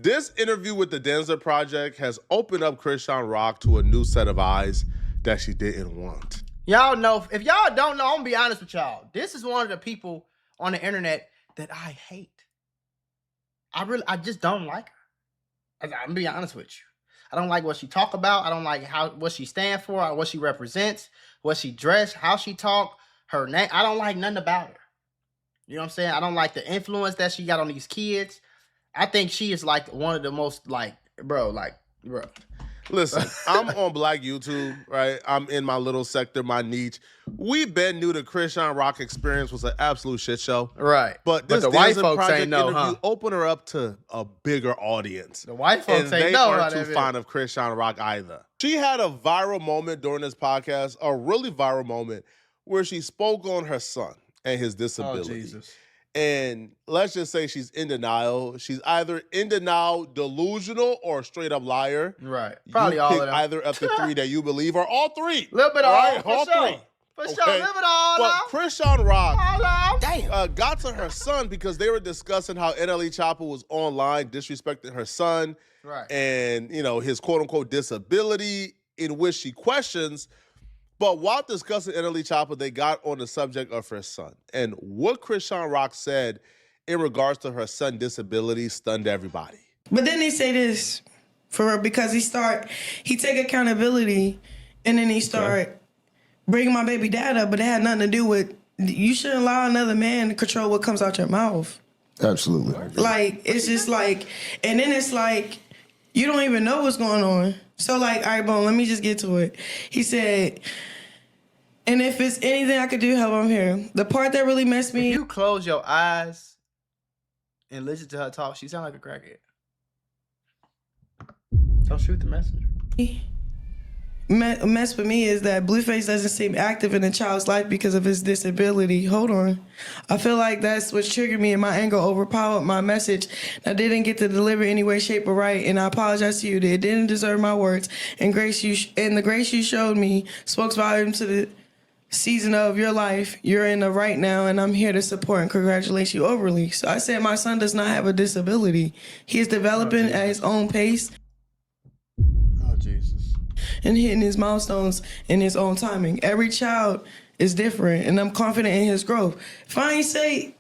This interview with the Denzer Project has opened up Chrisean Rock to a new set of eyes that she didn't want. Y'all know, if y'all don't know, I'm gonna be honest with y'all. This is one of the people on the internet that I hate. I just don't like her. I'm gonna be honest with you. I don't like what she talk about. I don't like what she stand for, what she represents, what she dress, how she talk, her name. I don't like nothing about her. You know what I'm saying? I don't like the influence that she got on these kids. I think she is like one of the most bro. Listen, I'm on Black YouTube, right? I'm in my little sector, my niche. We been knew the Chrisean Rock experience was an absolute shit show. Right. But this the white Denzer folks Project ain't know, interview opened her up to a bigger audience. The white folks and ain't they know. aren't too fond of Chrisean Rock either. She had a viral moment during this podcast, a really viral moment, where she spoke on her son and his disability. Oh, Jesus. And let's just say she's in denial. She's either in denial, delusional, or a straight up liar. Right. Probably you all pick of them. Either of the three that you believe, or all three. A little bit of all. all All sure. three. For sure. A little bit of all. But Chrisean Rock Damn. got to her son because they were discussing how NLE Chopper was online disrespecting her son. Right. And, his quote unquote disability, in which she questions. But while discussing NLE Chopper, they got on the subject of her son. And what Chrisean Rock said in regards to her son's disability stunned everybody. But then they say this for her because he take accountability and then he start bringing my baby dad up, but it had nothing to do with, you shouldn't allow another man to control what comes out your mouth. Absolutely. It's just and then it's you don't even know what's going on. So all right, boom, let me just get to it. He said, and if it's anything I could do to help, I'm here. The part that really messed me... If you close your eyes and listen to her talk, she sound like a crackhead. Don't shoot the messenger. Mess with me is that Blueface doesn't seem active in the child's life because of his disability. Hold on. I feel like that's what triggered me and my anger overpowered my message. I didn't get to deliver any way, shape, or right, and I apologize to you. It didn't deserve my words. And the grace you showed me spoke volume to the season of your life. You're in the right now, and I'm here to support and congratulate you overly. So I said my son does not have a disability. He is developing at his own pace. Oh, Jesus. And hitting his milestones in his own timing. Every child is different, and I'm confident in his growth. If I said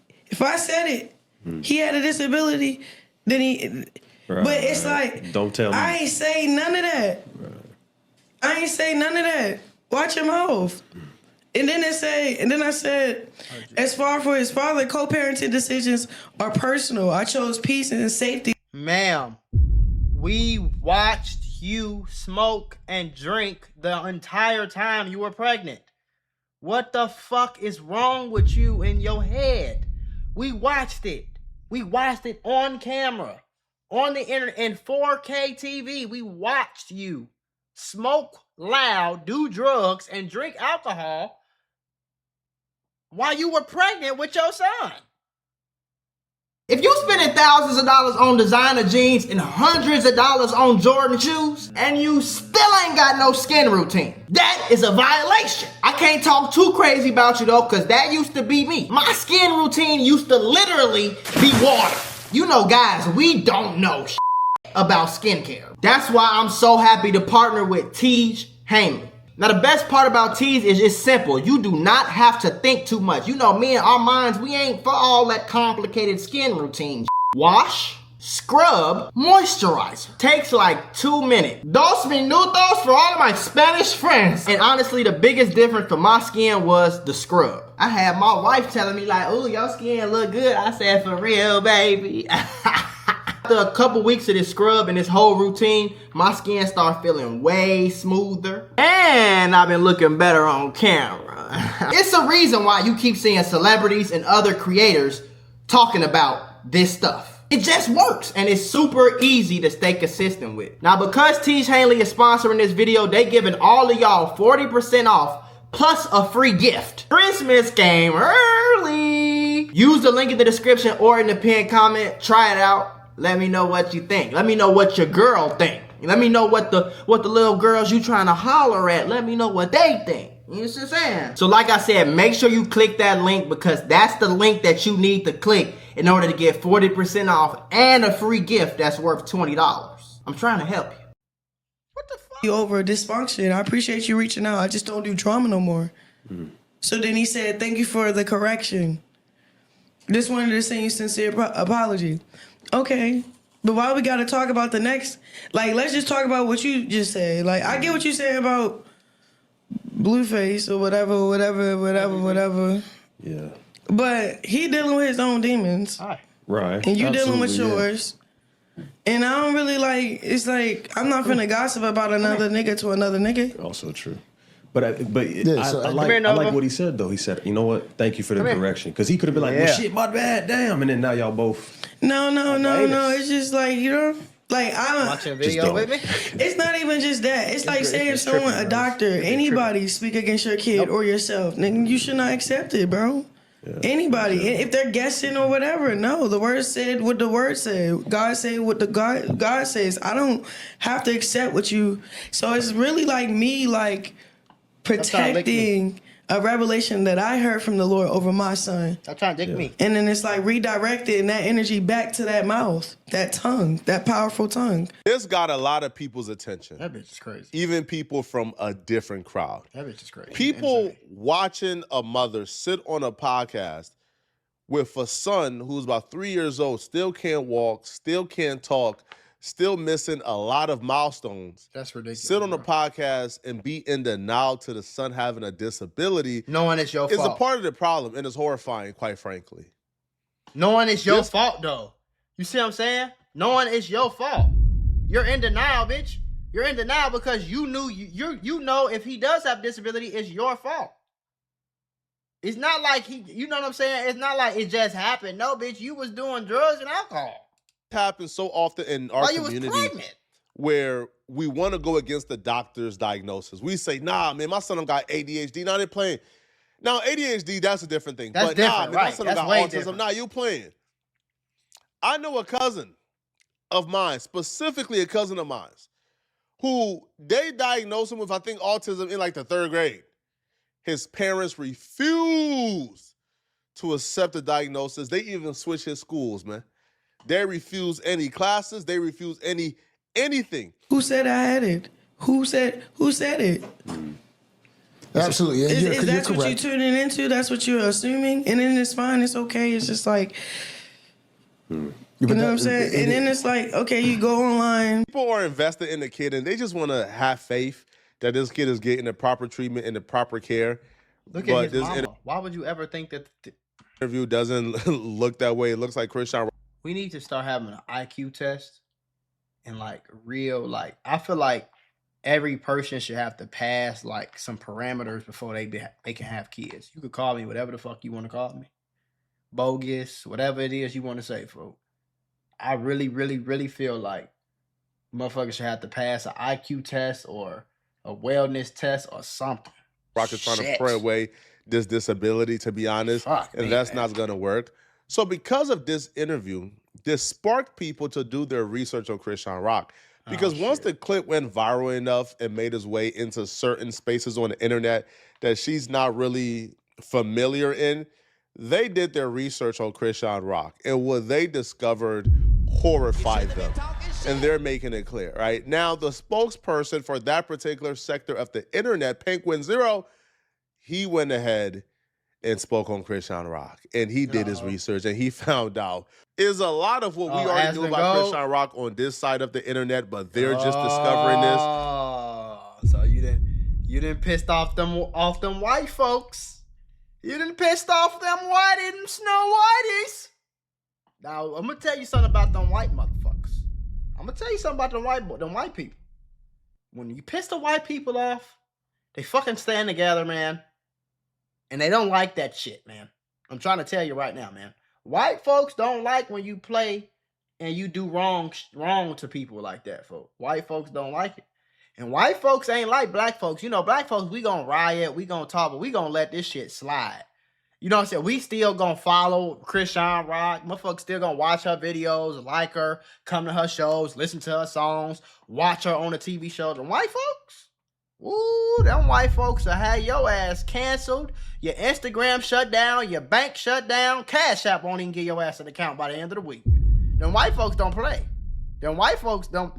it, he had a disability, then he... Right, but it's don't tell me. I ain't say none of that. Right. I ain't say none of that. Watch your mouth. And then I said, as far for his father, co-parenting decisions are personal. I chose peace and safety. Ma'am, we watched you smoke and drink the entire time you were pregnant. What the fuck is wrong with you in your head? We watched it. We watched it on camera, on the internet, in 4K TV. We watched you smoke loud, do drugs, and drink alcohol while you were pregnant with your son. If you spending thousands of dollars on designer jeans and hundreds of dollars on Jordan shoes, and you still ain't got no skin routine, that is a violation. I can't talk too crazy about you though, because that used to be me. My skin routine used to literally be water. You know, guys, we don't know about skincare. That's why I'm so happy to partner with Tej Hanley. Now, the best part about Tees is it's simple. You do not have to think too much. You know, me and our minds, we ain't for all that complicated skin routine. Wash, scrub, moisturizer. Takes like 2 minutes. Dos minutos for all of my Spanish friends. And honestly, the biggest difference for my skin was the scrub. I had my wife telling me like, "Ooh, your skin look good." I said, "For real, baby." After a couple weeks of this scrub and this whole routine, my skin started feeling way smoother. And I've been looking better on camera. It's a reason why you keep seeing celebrities and other creators talking about this stuff. It just works, and it's super easy to stay consistent with. Now, because Tej Hanley is sponsoring this video, they giving all of y'all 40% off plus a free gift. Christmas came early. Use the link in the description or in the pinned comment. Try it out. Let me know what you think. Let me know what your girl think. Let me know what the little girls you trying to holler at. Let me know what they think. You know what I'm saying? So like I said, make sure you click that link because that's the link that you need to click in order to get 40% off and a free gift that's worth $20. I'm trying to help you. What the fuck? You over dysfunction. I appreciate you reaching out. I just don't do drama no more. So then he said, thank you for the correction. Just wanted to send you sincere apology. Okay. But why we got to talk about the next? Like, let's just talk about what you just said. Like, I get what you said about Blueface or whatever. Yeah. But he dealing with his own demons. Right. And you dealing with Absolutely, yeah. yours. And I don't really like, it's like, I'm not finna gossip about another nigga to another nigga. Also true. But I Come like here, Nova. what he said, though. He said, you know what? Thank you for the Come here. correction. Because he could have been like, well, shit, my bad, damn. And then now y'all both. No. It's just like, you know, like, Watching a video with me? it's not even just that. It's like saying it's someone, tripping, a bro. doctor, anybody speak against your kid or yourself, then you should not accept it, bro. Yeah. Anybody, if they're guessing or whatever, no. The word said what the word said. God said what the God says. I don't have to accept what you. So it's really like me, like protecting a revelation that I heard from the Lord over my son. Stop trying to dick me. And then it's like redirecting that energy back to that mouth, that tongue, that powerful tongue. This got a lot of people's attention. That bitch is crazy. Even people from a different crowd. That bitch is crazy. People Insane. watching a mother sit on a podcast with a son who's about 3 years old, still can't walk, still can't talk, still missing a lot of milestones. That's ridiculous. Sit on the bro. podcast and be in denial to the son having a disability Knowing it's your is fault. a part of the problem, and it's horrifying, quite frankly. Knowing it's your Yes. fault, though. You see what I'm saying? Knowing it's your fault. You're in denial, bitch. You're in denial because you knew you know if he does have disability, it's your fault. It's not like you know what I'm saying? It's not like it just happened. No, bitch, you was doing drugs and alcohol. It happens so often in our While you was community pregnant. where we want to go against the doctor's diagnosis. We say, nah, man, my son done got ADHD. Now they're playing. Now, ADHD, that's a different thing. That's but different, nah, man, my right. son done That's got way autism. different. Nah, you playing. I know a cousin of mine, specifically a cousin of mine, who they diagnosed him with, I think, autism in like the 3rd grade. His parents refused to accept the diagnosis. They even switched his schools, man. They refuse any classes. They refuse anything. Who said I had it? Who said it? Absolutely. And Is that you're what you're correct. tuning into? That's what you're assuming? And then it's fine. It's okay. It's just like, you know what I'm saying? And then it's like, okay, you go online. People are invested in the kid, and they just want to have faith that this kid is getting the proper treatment and the proper care. Look But at his this mama. Why would you ever think that interview doesn't look that way. It looks like Chrisean. we need to start having an IQ test and like real, like I feel like every person should have to pass like some parameters before they can have kids. You could call me whatever the fuck you want to call me, bogus, whatever it is you want to say, folks. I really feel like motherfuckers should have to pass an IQ test or a wellness test or something. Rock is trying to Shit. pray away this disability, to be honest, Fuck and me, that's man. not going to work. So because of this interview, this sparked people to do their research on Chrisean Rock. Because once shit. the clip went viral enough and made its way into certain spaces on the internet that she's not really familiar in, they did their research on Chrisean Rock. And what they discovered horrified them. And they're making it clear, right? Now, the spokesperson for that particular sector of the internet, Penguin Zero, he went ahead and spoke on Chrisean Rock. And he did his research, and he found out is a lot of what we already knew about Chrisean Rock on this side of the internet, but they're just discovering this. Oh, so you didn't pissed off them white folks. You didn't pissed off them snow whiteys. Now I'm gonna tell you something about them white motherfuckers. I'm gonna tell you something about them white people. When you piss the white people off, they fucking stand together, man. And they don't like that shit, man. I'm trying to tell you right now, man. White folks don't like when you play and you do wrong to people like that, folks. White folks don't like it. And white folks ain't like black folks. You know, black folks, we gonna riot, we gonna talk, but we gonna let this shit slide. You know what I'm saying? We still gonna follow Chrisean Rock. Motherfuckers still gonna watch her videos, like her, come to her shows, listen to her songs, watch her on the TV shows. And white Ooh, them white folks will have your ass canceled, your Instagram shut down, your bank shut down, Cash App won't even get your ass an account by the end of the week. Them white folks don't play. Them white folks don't.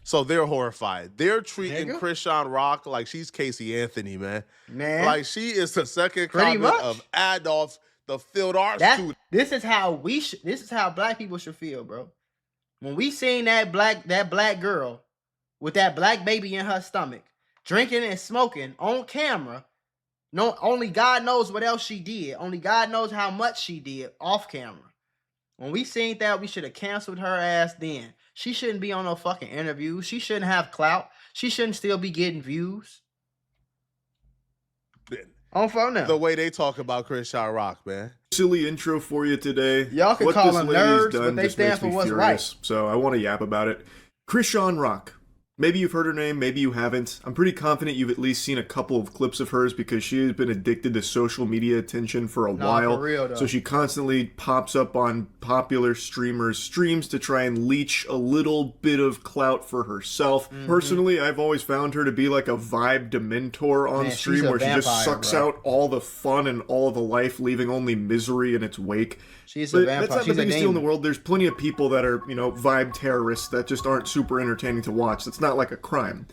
So they're horrified. They're treating Nigga. Chrisean Rock like she's Casey Anthony, man. Man. Like she is the second Pretty comment much. of Adolf, the field art That, student. this is how this is how black people should feel, bro. When we seen that black girl with that black baby in her stomach, drinking and smoking on camera, no, only God knows what else she did. Only God knows how much she did off camera. When we seen that, we should have canceled her ass then. She shouldn't be on no fucking interviews. She shouldn't have clout. She shouldn't still be getting views. On phone now. The way they talk about Chrisean Rock, man. Silly intro for you today. Y'all can What call this them lady's nerds, done but they just stand makes for me what's furious, so I want to yap about it. Chrisean Rock. Maybe you've heard her name, maybe you haven't. I'm pretty confident you've at least seen a couple of clips of hers because she has been addicted to social media attention for a while. For real, though. So she constantly pops up on popular streamers' streams to try and leech a little bit of clout for herself. Personally, I've always found her to be like a vibe dementor on Man, she's stream a where she just vampire, sucks bro. out all the fun and all the life, leaving only misery in its wake. She's a But vampire. that's not She's the a biggest deal in the demon. world. There's plenty of people that are, vibe terrorists that just aren't super entertaining to watch. That's not like a crime.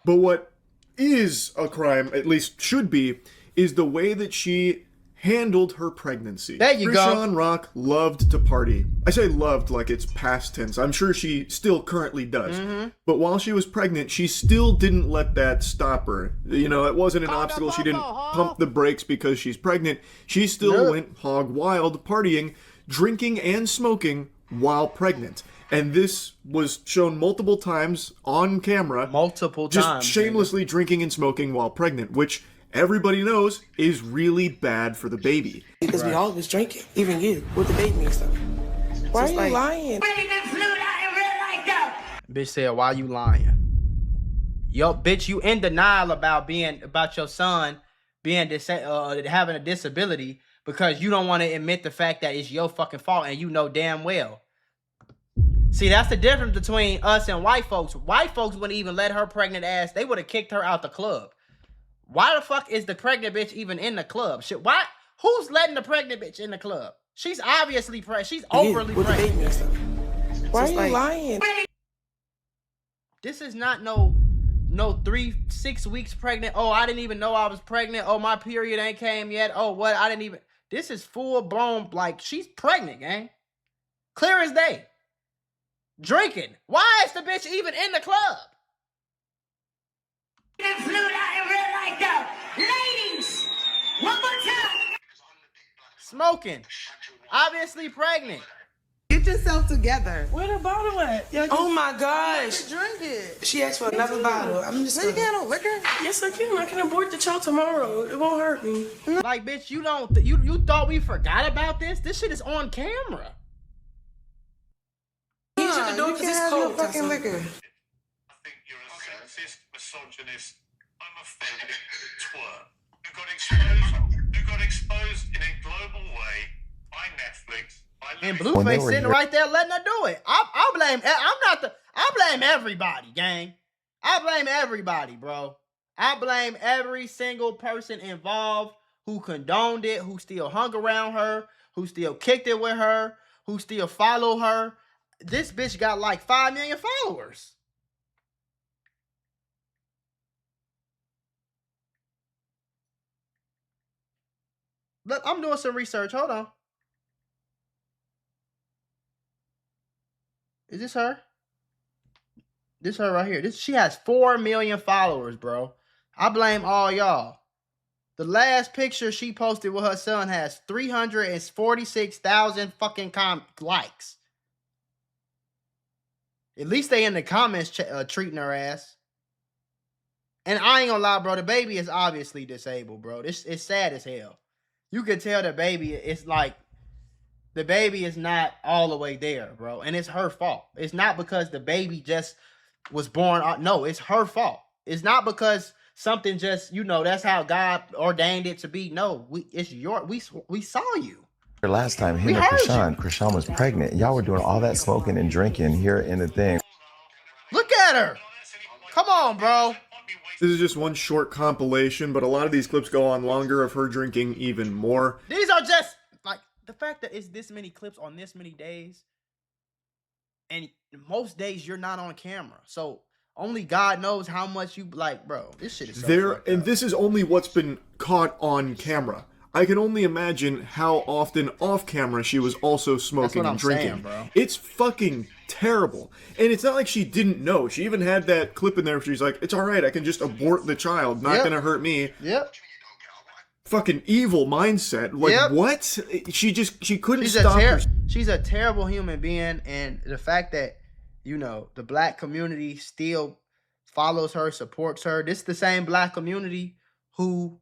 But what is a crime, at least should be, is the way that she handled her pregnancy. There you go. Chrisean Rock loved to party. I say loved like it's past tense. I'm sure she still currently does. But while she was pregnant, she still didn't let that stop her. It wasn't an obstacle. She didn't pump the brakes because she's pregnant. She still went hog wild, partying, drinking, and smoking while pregnant. And this was shown multiple times on camera. Multiple Just times. shamelessly drinking and smoking while pregnant, which everybody knows is really bad for the baby. Because we all was drinking, even you, with the baby and stuff. Why are you lying? Bitch said, why you lying? Yo, bitch, you in denial about your son being having a disability because you don't want to admit the fact that it's your fucking fault and you know damn well. See, that's the difference between us and white folks. White folks wouldn't even let her pregnant ass. They would have kicked her out the club. Why the fuck is the pregnant bitch even in the club? Shit, why? Who's letting the pregnant bitch in the club? She's obviously pregnant. She's overly with the pregnant. baby and stuff. Why are you lying? This is not no 6 weeks pregnant. Oh, I didn't even know I was pregnant. Oh, my period ain't came yet. Oh, what? I didn't even. This is full blown, like, she's pregnant, gang. Clear as day. Drinking. Why is the bitch even in the club? Ladies, one more time. Smoking. Obviously pregnant. Get yourself together. Where the bottle at? Oh my gosh. Drink it. She asked for another bottle. I'm just So you can't no liquor? Yes, I can. I can abort the child tomorrow. It won't hurt me. Like, bitch, you thought we forgot about this? This shit is on camera. He shut the door You because can't it's have no cold. fucking liquor. I think you're a sexist, misogynist, homophobic twerp who got exposed in a global way by Netflix. And Blueface sitting right there letting her do it. I blame everybody, gang. I blame everybody, bro. I blame every single person involved who condoned it, who still hung around her, who still kicked it with her, who still followed her. This bitch got like 5 million followers. Look, I'm doing some research. Hold on. Is this her? This her right here. She has 4 million followers, bro. I blame all y'all. The last picture she posted with her son has 346,000 fucking likes. At least they in the comments treating her ass. And I ain't gonna lie, bro. The baby is obviously disabled, bro. It's sad as hell. You can tell the baby, it's like, the baby is not all the way there, bro. And it's her fault. It's not because the baby just was born. No, it's her fault. It's not because something just, that's how God ordained it to be. No, we saw you. Last time, him and Chrisean was pregnant. Y'all were doing all that smoking and drinking here in the thing. Look at her. Come on, bro. This is just one short compilation, but a lot of these clips go on longer of her drinking even more. These are just like the fact that it's this many clips on this many days, and most days you're not on camera, so only God knows how much you like, bro. This shit is so fucked up. This is only what's been caught on camera. I can only imagine how often off camera she was also smoking and drinking. Saying, bro. It's fucking terrible. And it's not like she didn't know. She even had that clip in there where she's like, it's alright, I can just abort the child, not gonna hurt me. Yep. Fucking evil mindset. Like, what? She couldn't stop her. She's a terrible human being, and the fact that, you know, the black community still follows her, supports her. This is the same black community who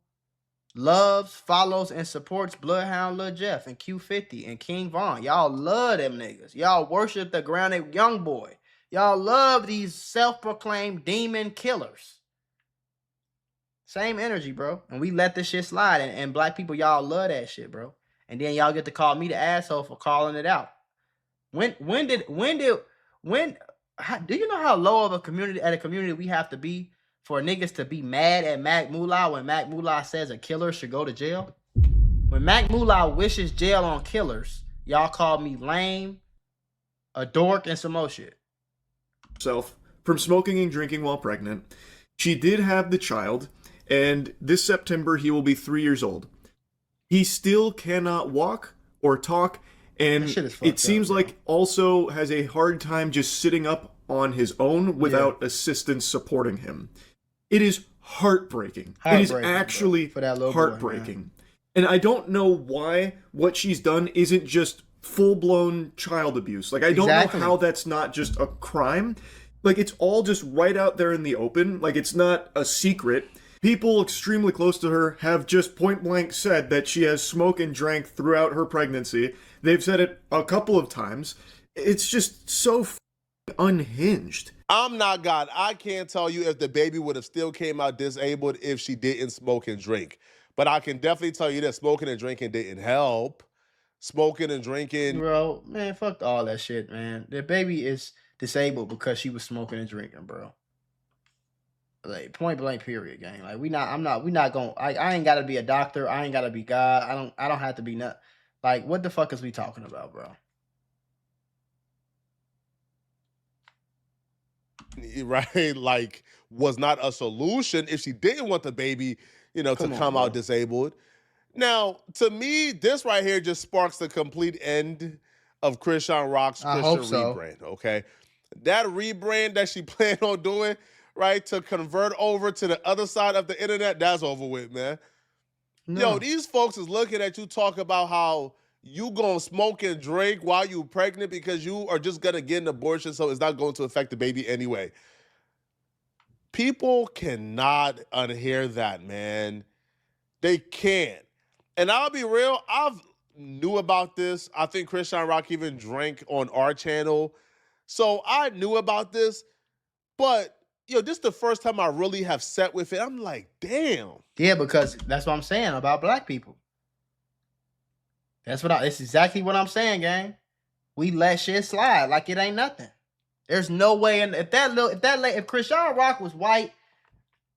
loves, follows, and supports Bloodhound Lil Jeff and Q50 and King Von. Y'all love them niggas. Y'all worship the grounded young boy. Y'all love these self-proclaimed demon killers. Same energy, bro. And we let this shit slide. And black people, y'all love that shit, bro. And then y'all get to call me the asshole for calling it out. Do you know how low of a community we have to be for niggas to be mad at Mac Mula when Mac Mula says a killer should go to jail? When Mac Mula wishes jail on killers, y'all call me lame, a dork, and some more shit. From smoking and drinking while pregnant. She did have the child, and this September he will be 3 years old. He still cannot walk or talk, and it seems like also has a hard time just sitting up on his own without assistance supporting him. It is heartbreaking. It is actually heartbreaking. And I don't know why what she's done isn't just full-blown child abuse. Like, I don't know how that's not just a crime. Like, it's all just right out there in the open. Like, it's not a secret. People extremely close to her have just point-blank said that she has smoked and drank throughout her pregnancy. They've said it a couple of times. It's just so unhinged. I'm not God. I can't tell you if the baby would have still came out disabled if she didn't smoke and drink. But I can definitely tell you that smoking and drinking didn't help. Smoking and drinking. Bro, man, fuck all that shit, man. The baby is disabled because she was smoking and drinking, bro. Like, point blank, period, gang. Like, we not gonna, I ain't gotta be a doctor. I ain't gotta be God. I don't have to be nut. Like, what the fuck is we talking about, bro? Right? Like, was not a solution if she didn't want the baby, you know, to come out disabled. Now, to me, this right here just sparks the complete end of Chrisean Rock's Christian rebrand, okay? That rebrand that she planned on doing, right, to convert over to the other side of the internet, that's over with, man. No. Yo, these folks is looking at you talk about how you gonna smoke and drink while you pregnant because you are just gonna get an abortion, so it's not going to affect the baby anyway. People cannot unhear that, man. They can't. And I'll be real, I've knew about this. I think Chrisean Rock even drank on our channel. So I knew about this, but yo, this is the first time I really have sat with it. I'm like, damn. Yeah, because that's what I'm saying about black people. It's exactly what I'm saying, gang. We let shit slide like it ain't nothing. There's no way if Chrisean Rock was white,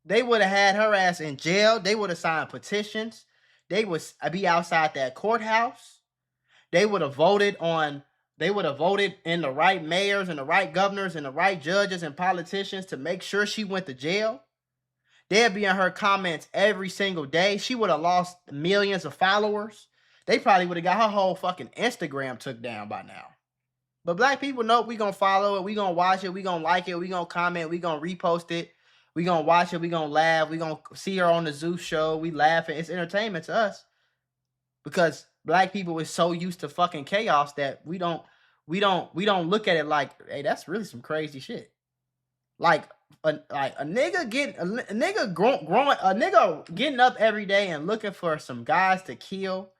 they would have had her ass in jail. They would have signed petitions. They would be outside that courthouse. They would have voted in the right mayors and the right governors and the right judges and politicians to make sure she went to jail. They'd be in her comments every single day. She would have lost millions of followers. They probably would have got her whole fucking Instagram took down by now. But black people know we gonna follow it. We gonna watch it. We gonna like it. We gonna comment. We gonna repost it. We gonna watch it. We gonna laugh. We gonna see her on the Zeus show. We laughing. It's entertainment to us. Because black people is so used to fucking chaos that we don't look at it like, hey, that's really some crazy shit. Like a nigga getting up every day and looking for some guys to kill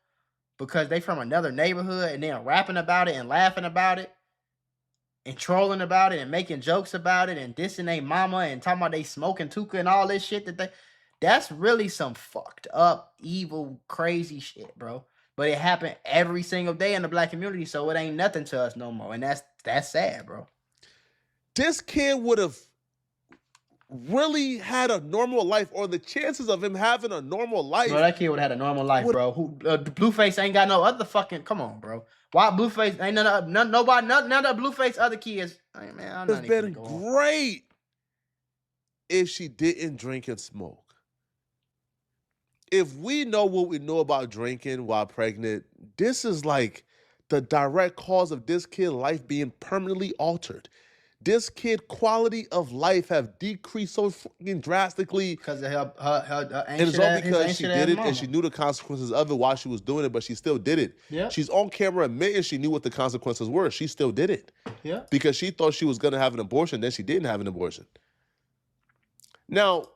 because they from another neighborhood and then rapping about it and laughing about it and trolling about it and making jokes about it and dissing their mama and talking about they smoking tuka and all this shit that's really some fucked up, evil, crazy shit, bro. But it happened every single day in the black community, so it ain't nothing to us no more. And that's sad, bro. This kid would have really had a normal life, or the chances of him having a normal life. Bro, that kid would have had a normal life, bro. Blueface ain't got no other fucking. Come on, bro. Why Blueface ain't none of Blueface other kids? I mean, man, I'm It's not been even going. great if she didn't drink and smoke. If we know what we know about drinking while pregnant, this is like the direct cause of this kid's life being permanently altered. This kid quality of life have decreased so fucking drastically. Because of her and it's all because she did it and she knew the consequences of it while she was doing it, but she still did it. Yeah. She's on camera admitting she knew what the consequences were. She still did it. Yeah. Because she thought she was going to have an abortion, then she didn't have an abortion. Now,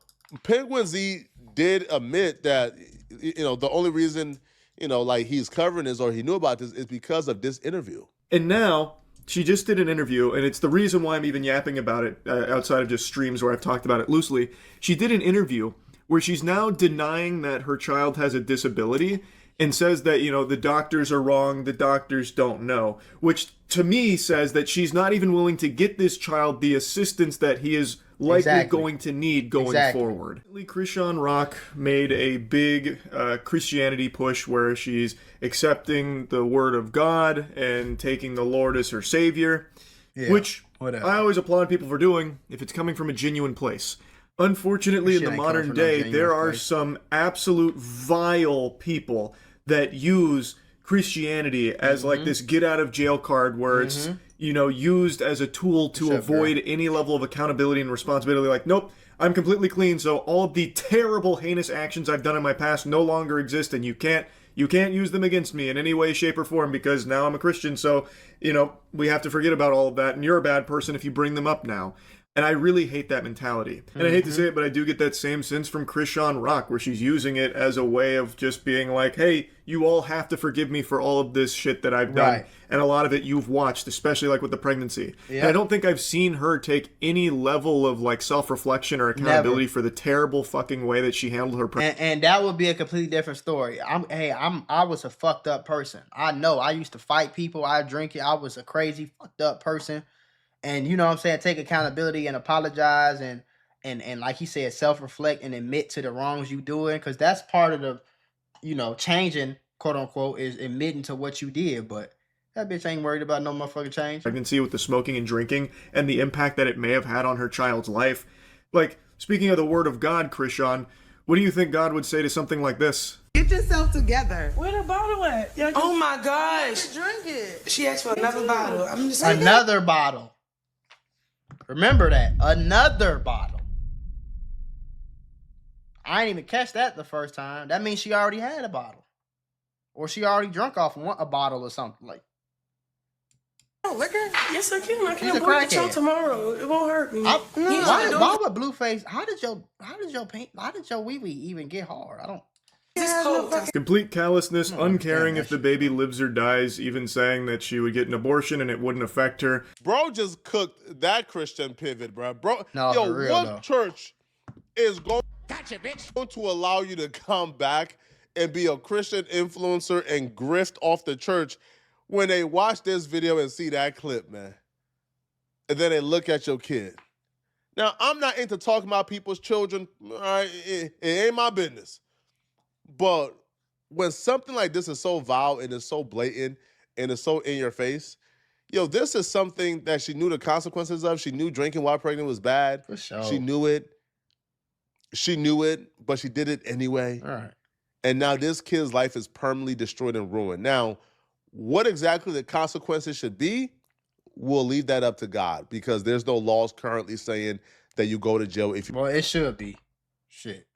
Penguin Z did admit that, the only reason, like he's covering this or he knew about this is because of this interview. And now she just did an interview, and it's the reason why I'm even yapping about it outside of just streams where I've talked about it loosely. She did an interview where she's now denying that her child has a disability and says that, the doctors are wrong, the doctors don't know, which to me says that she's not even willing to get this child the assistance that he is likely going to need going forward. Chrisean Rock made a big Christianity push where she's accepting the word of God and taking the Lord as her savior, which I always applaud people for doing if it's coming from a genuine place. Unfortunately, in the modern day, there are some absolute vile people that use Christianity as like this get out of jail card where it's used as a tool to avoid any level of accountability and responsibility. Like, nope, I'm completely clean, so all of the terrible, heinous actions I've done in my past no longer exist, and you can't use them against me in any way, shape, or form because now I'm a Christian, so, we have to forget about all of that, and you're a bad person if you bring them up now. And I really hate that mentality. And I hate to say it, but I do get that same sense from Chrisean Rock, where she's using it as a way of just being like, hey, you all have to forgive me for all of this shit that I've done. Right. And a lot of it you've watched, especially like with the pregnancy. Yeah. And I don't think I've seen her take any level of like self-reflection or accountability for the terrible fucking way that she handled her pregnancy. And that would be a completely different story. I was a fucked up person. I know. I used to fight people. I drink it. I was a crazy fucked up person. And you know what I'm saying, take accountability and apologize and like he said, self-reflect and admit to the wrongs you doing, because that's part of the, changing, quote unquote, is admitting to what you did. But that bitch ain't worried about no motherfucking change. I can see with the smoking and drinking and the impact that it may have had on her child's life. Like, speaking of the word of God, Chrisean, what do you think God would say to something like this? Get yourself together. Where the bottle at? Oh my gosh. Drink it. She asked for another bottle. I'm just another bottle. Remember that. Another bottle. I didn't even catch that the first time. That means she already had a bottle. Or she already drunk off a bottle or something. Like, oh, liquor? Yes, I can. I can work the tomorrow. It won't hurt me. Why would Blueface? How did your wee-wee even get hard? I don't. Complete callousness, uncaring if the baby lives or dies, even saying that she would get an abortion and it wouldn't affect her. Bro just cooked that Christian pivot, bro. No, for real, what church is going to allow you to come back and be a Christian influencer and grift off the church when they watch this video and see that clip, man? And then they look at your kid. Now, I'm not into talking about people's children. All right, it ain't my business. But when something like this is so vile and it's so blatant and it's so in your face, this is something that she knew the consequences of. She knew drinking while pregnant was bad. For sure. She knew it. But she did it anyway. All right. And now this kid's life is permanently destroyed and ruined. Now, what exactly the consequences should be, we'll leave that up to God, because there's no laws currently saying that you go to jail if you... Well, it should be. Shit.